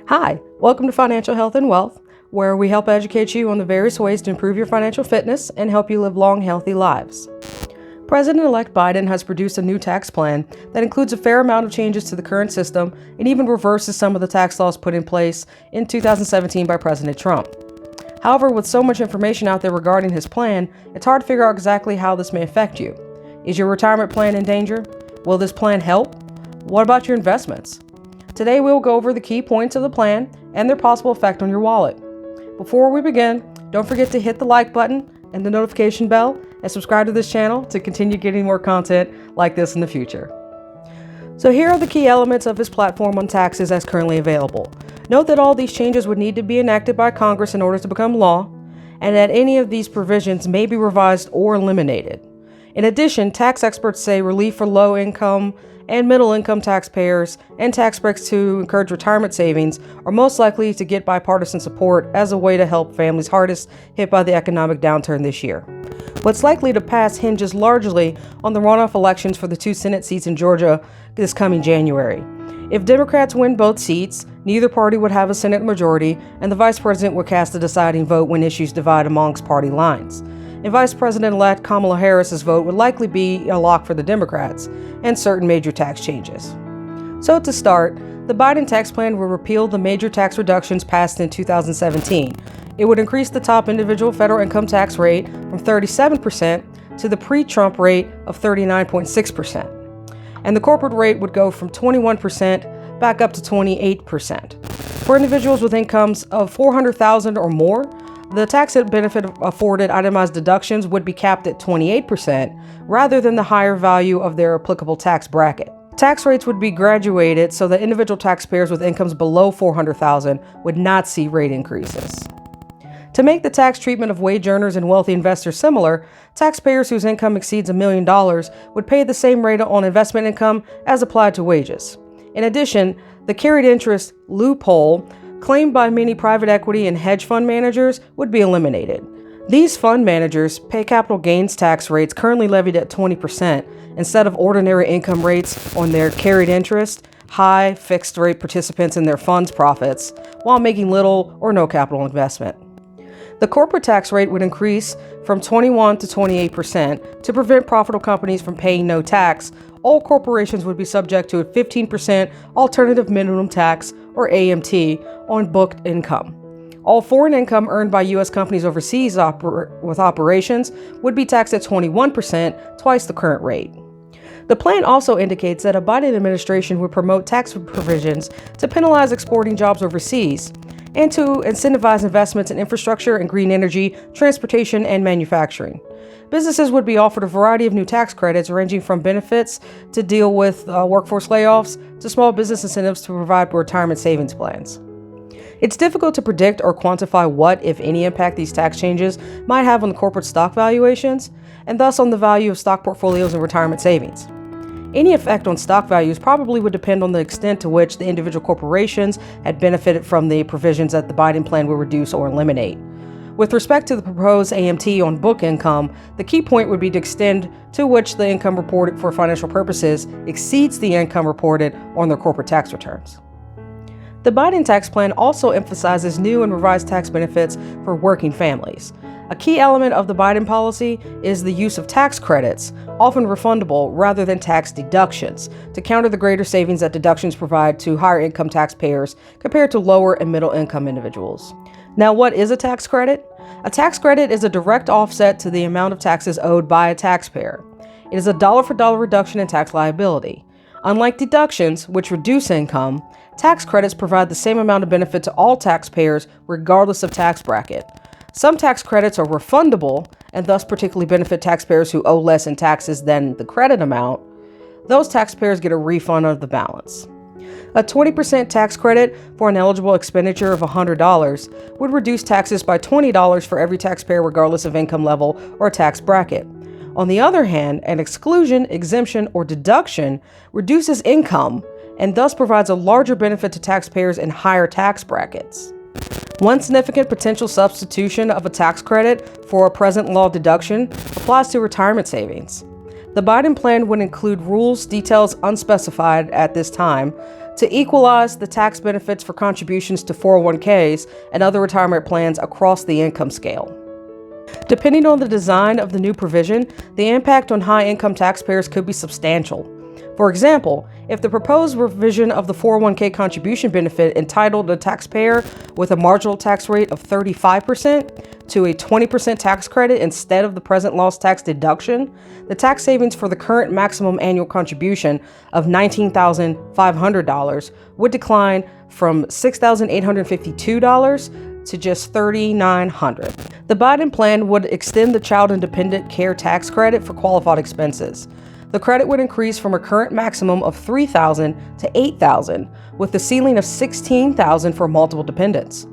Hi, welcome to Financial Health and Wealth, where we help educate you on the various ways to improve your financial fitness and help you live long, healthy lives. President-elect Biden has produced a new tax plan that includes a fair amount of changes to the current system and even reverses some of the tax laws put in place in 2017 by President Trump. However, with so much information out there regarding his plan, it's hard to figure out exactly how this may affect you. Is your retirement plan in danger? Will this plan help? What about your investments? Today, we will go over the key points of the plan and their possible effect on your wallet. Before we begin, don't forget to hit the like button and the notification bell and subscribe to this channel to continue getting more content like this in the future. So here are the key elements of his platform on taxes as currently available. Note that all these changes would need to be enacted by Congress in order to become law, and that any of these provisions may be revised or eliminated. In addition, tax experts say relief for low-income and middle-income taxpayers and tax breaks to encourage retirement savings are most likely to get bipartisan support as a way to help families hardest hit by the economic downturn this year. What's likely to pass hinges largely on the runoff elections for the 2 Senate seats in Georgia this coming January. If Democrats win both seats, neither party would have a Senate majority, and the vice president would cast the deciding vote when issues divide amongst party lines. And Vice President-elect Kamala Harris's vote would likely be a lock for the Democrats and certain major tax changes. So to start, the Biden tax plan will repeal the major tax reductions passed in 2017. It would increase the top individual federal income tax rate from 37% to the pre-Trump rate of 39.6%. And the corporate rate would go from 21% back up to 28%. For individuals with incomes of $400,000 or more, the tax benefit afforded itemized deductions would be capped at 28% rather than the higher value of their applicable tax bracket. Tax rates would be graduated so that individual taxpayers with incomes below $400,000 would not see rate increases. To make the tax treatment of wage earners and wealthy investors similar, taxpayers whose income exceeds $1 million would pay the same rate on investment income as applied to wages. In addition, the carried interest loophole claimed by many private equity and hedge fund managers would be eliminated. These fund managers pay capital gains tax rates currently levied at 20% instead of ordinary income rates on their carried interest, high fixed rate participants in their funds' profits, while making little or no capital investment. The corporate tax rate would increase from 21% to 28%. To prevent profitable companies from paying no tax, all corporations would be subject to a 15% alternative minimum tax, or AMT, on booked income. All foreign income earned by U.S. companies overseas with operations would be taxed at 21%, twice the current rate. The plan also indicates that a Biden administration would promote tax provisions to penalize exporting jobs overseas and to incentivize investments in infrastructure and green energy, transportation, and manufacturing. Businesses would be offered a variety of new tax credits ranging from benefits to deal with workforce layoffs to small business incentives to provide retirement savings plans. It's difficult to predict or quantify what, if any, impact these tax changes might have on the corporate stock valuations and thus on the value of stock portfolios and retirement savings. Any effect on stock values probably would depend on the extent to which the individual corporations had benefited from the provisions that the Biden plan will reduce or eliminate. With respect to the proposed AMT on book income, the key point would be the extent to which the income reported for financial purposes exceeds the income reported on their corporate tax returns. The Biden tax plan also emphasizes new and revised tax benefits for working families. A key element of the Biden policy is the use of tax credits, often refundable rather than tax deductions, to counter the greater savings that deductions provide to higher income taxpayers compared to lower and middle income individuals. Now, what is a tax credit? A tax credit is a direct offset to the amount of taxes owed by a taxpayer. It is a dollar-for-dollar reduction in tax liability. Unlike deductions, which reduce income, tax credits provide the same amount of benefit to all taxpayers regardless of tax bracket. Some tax credits are refundable and thus particularly benefit taxpayers who owe less in taxes than the credit amount. Those taxpayers get a refund of the balance. A 20% tax credit for an eligible expenditure of $100 would reduce taxes by $20 for every taxpayer regardless of income level or tax bracket. On the other hand, an exclusion, exemption, or deduction reduces income and thus provides a larger benefit to taxpayers in higher tax brackets. One significant potential substitution of a tax credit for a present law deduction applies to retirement savings. The Biden plan would include rules, details unspecified at this time, to equalize the tax benefits for contributions to 401ks and other retirement plans across the income scale. Depending on the design of the new provision, the impact on high-income taxpayers could be substantial. For example, if the proposed revision of the 401k contribution benefit entitled a taxpayer with a marginal tax rate of 35% to a 20% tax credit instead of the present loss tax deduction, the tax savings for the current maximum annual contribution of $19,500 would decline from $6,852 to just $3,900. The Biden plan would extend the child and dependent care tax credit for qualified expenses. The credit would increase from a current maximum of $3,000 to $8,000, with the ceiling of $16,000 for multiple dependents.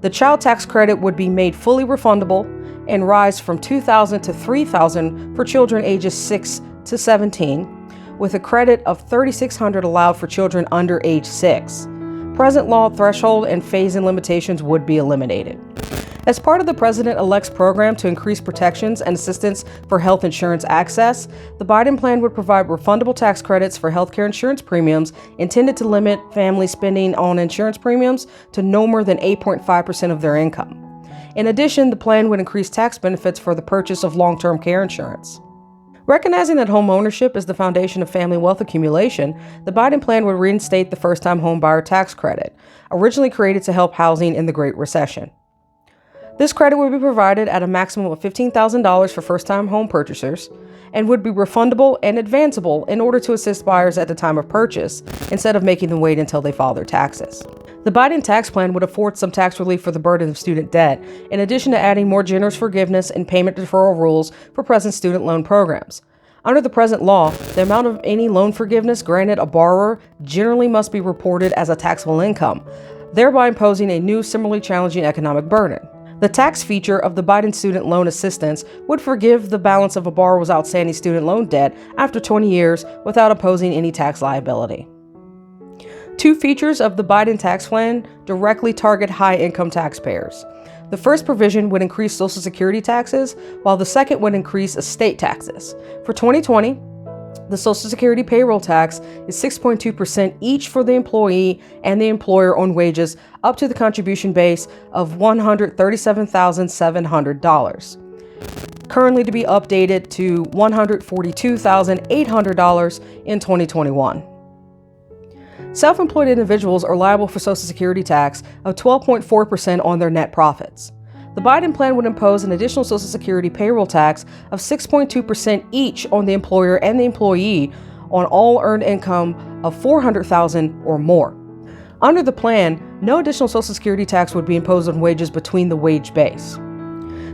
The child tax credit would be made fully refundable and rise from $2,000 to $3,000 for children ages 6 to 17, with a credit of $3,600 allowed for children under age 6. Present law threshold and phase-in limitations would be eliminated. As part of the President-elect's program to increase protections and assistance for health insurance access, the Biden plan would provide refundable tax credits for healthcare insurance premiums intended to limit family spending on insurance premiums to no more than 8.5% of their income. In addition, the plan would increase tax benefits for the purchase of long-term care insurance. Recognizing that home ownership is the foundation of family wealth accumulation, the Biden plan would reinstate the first-time homebuyer tax credit, originally created to help housing in the Great Recession. This credit would be provided at a maximum of $15,000 for first-time home purchasers and would be refundable and advanceable in order to assist buyers at the time of purchase instead of making them wait until they file their taxes. The Biden tax plan would afford some tax relief for the burden of student debt, in addition to adding more generous forgiveness and payment deferral rules for present student loan programs. Under the present law, the amount of any loan forgiveness granted a borrower generally must be reported as a taxable income, thereby imposing a new similarly challenging economic burden. The tax feature of the Biden student loan assistance would forgive the balance of a borrower's outstanding student loan debt after 20 years without imposing any tax liability. Two features of the Biden tax plan directly target high-income taxpayers. The first provision would increase Social Security taxes, while the second would increase estate taxes. For 2020, the Social Security payroll tax is 6.2% each for the employee and the employer on wages up to the contribution base of $137,700, currently to be updated to $142,800 in 2021. Self-employed individuals are liable for Social Security tax of 12.4% on their net profits. The Biden plan would impose an additional Social Security payroll tax of 6.2% each on the employer and the employee on all earned income of $400,000 or more. Under the plan, no additional Social Security tax would be imposed on wages between the wage base.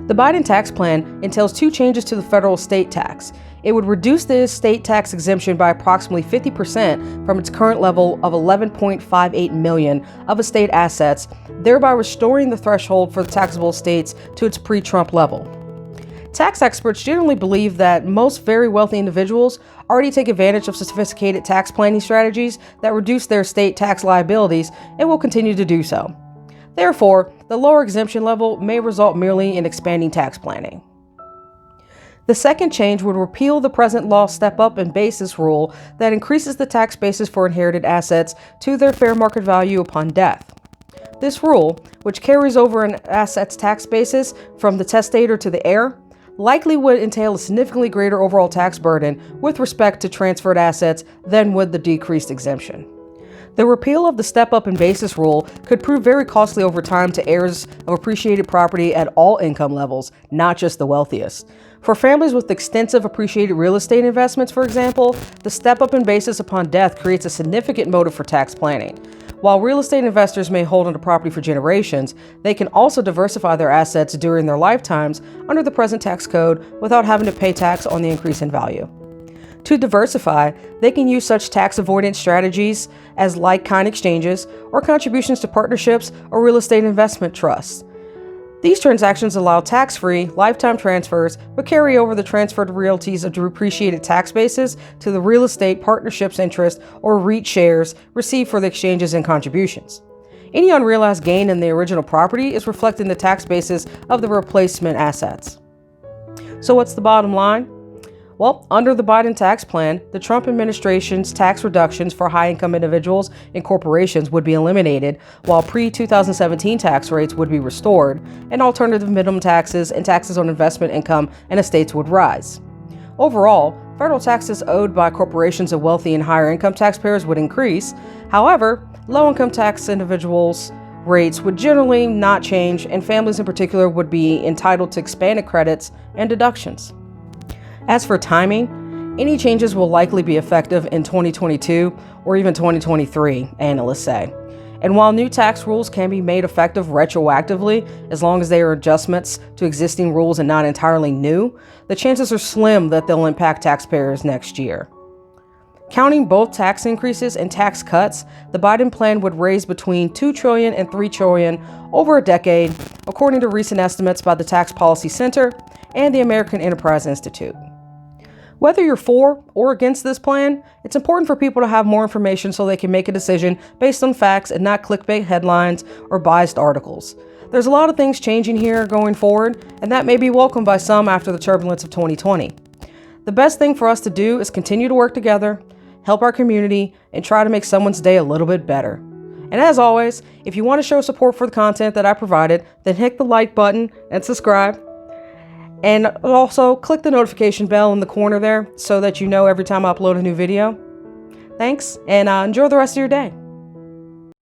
The Biden tax plan entails two changes to the federal estate tax. It would reduce the estate tax exemption by approximately 50% from its current level of $11.58 million of estate assets, thereby restoring the threshold for the taxable estates to its pre-Trump level. Tax experts generally believe that most very wealthy individuals already take advantage of sophisticated tax planning strategies that reduce their estate tax liabilities and will continue to do so. Therefore, the lower exemption level may result merely in expanding tax planning. The second change would repeal the present law step-up and basis rule that increases the tax basis for inherited assets to their fair market value upon death. This rule, which carries over an asset's tax basis from the testator to the heir, likely would entail a significantly greater overall tax burden with respect to transferred assets than would the decreased exemption. The repeal of the step-up and basis rule could prove very costly over time to heirs of appreciated property at all income levels, not just the wealthiest. For families with extensive appreciated real estate investments, for example, the step-up in basis upon death creates a significant motive for tax planning. While real estate investors may hold onto property for generations, they can also diversify their assets during their lifetimes under the present tax code without having to pay tax on the increase in value. To diversify, they can use such tax avoidance strategies as like-kind exchanges or contributions to partnerships or real estate investment trusts. These transactions allow tax-free, lifetime transfers, but carry over the transferred royalties of depreciated tax bases to the real estate partnership's interest or REIT shares received for the exchanges and contributions. Any unrealized gain in the original property is reflected in the tax basis of the replacement assets. So what's the bottom line? Well, under the Biden tax plan, the Trump administration's tax reductions for high-income individuals and corporations would be eliminated, while pre-2017 tax rates would be restored, and alternative minimum taxes and taxes on investment income and estates would rise. Overall, federal taxes owed by corporations and wealthy and higher income taxpayers would increase. However, low-income tax individuals' rates would generally not change, and families in particular would be entitled to expanded credits and deductions. As for timing, any changes will likely be effective in 2022 or even 2023, analysts say. And while new tax rules can be made effective retroactively, as long as they are adjustments to existing rules and not entirely new, the chances are slim that they'll impact taxpayers next year. Counting both tax increases and tax cuts, the Biden plan would raise between $2 trillion and $3 trillion over a decade, according to recent estimates by the Tax Policy Center and the American Enterprise Institute. Whether you're for or against this plan, it's important for people to have more information so they can make a decision based on facts and not clickbait headlines or biased articles. There's a lot of things changing here going forward, and that may be welcomed by some after the turbulence of 2020. The best thing for us to do is continue to work together, help our community, and try to make someone's day a little bit better. And as always, if you want to show support for the content that I provided, then hit the like button and subscribe. And also click the notification bell in the corner there so that you know every time I upload a new video. Thanks, and enjoy the rest of your day.